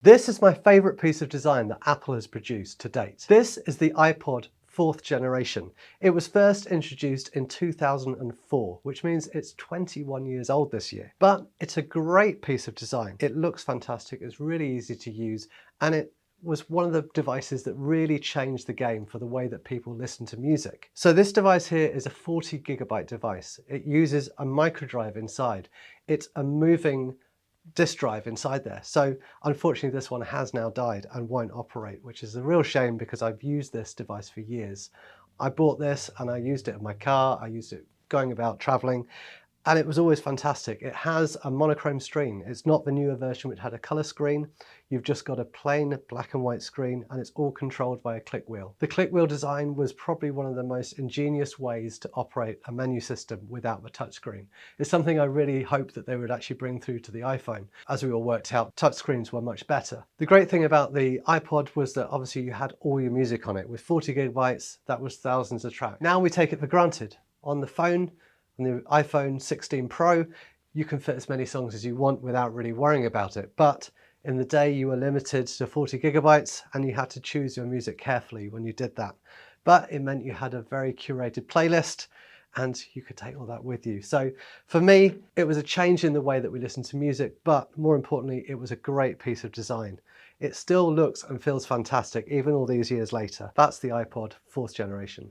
This is my favourite piece of design that Apple has produced to date. This is the iPod 4th generation. It was first introduced in 2004, which means it's 21 years old this year. But it's a great piece of design. It looks fantastic, it's really easy to use, and it was one of the devices that really changed the game for the way that people listen to music. So this device here is a 40GB device. It uses a micro drive inside. It's a moving disk drive inside there. So unfortunately this one has now died and won't operate, which is a real shame because I've used this device for years. I bought this and I used it in my car, I used it going about traveling, and it was always fantastic. It has a monochrome screen. It's not the newer version which had a color screen. You've just got a plain black and white screen, and it's all controlled by a click wheel. The click wheel design was probably one of the most ingenious ways to operate a menu system without the touchscreen. It's something I really hoped that they would actually bring through to the iPhone. As we all worked out, touchscreens were much better. The great thing about the iPod was that obviously you had all your music on it. With 40GB, that was thousands of tracks. Now we take it for granted. On the phone, on the iPhone 16 Pro, you can fit as many songs as you want without really worrying about it. But in the day you were limited to 40GB and you had to choose your music carefully when you did that. But it meant you had a very curated playlist and you could take all that with you. So for me, it was a change in the way that we listen to music, but more importantly, it was a great piece of design. It still looks and feels fantastic even all these years later. That's the iPod 4th generation.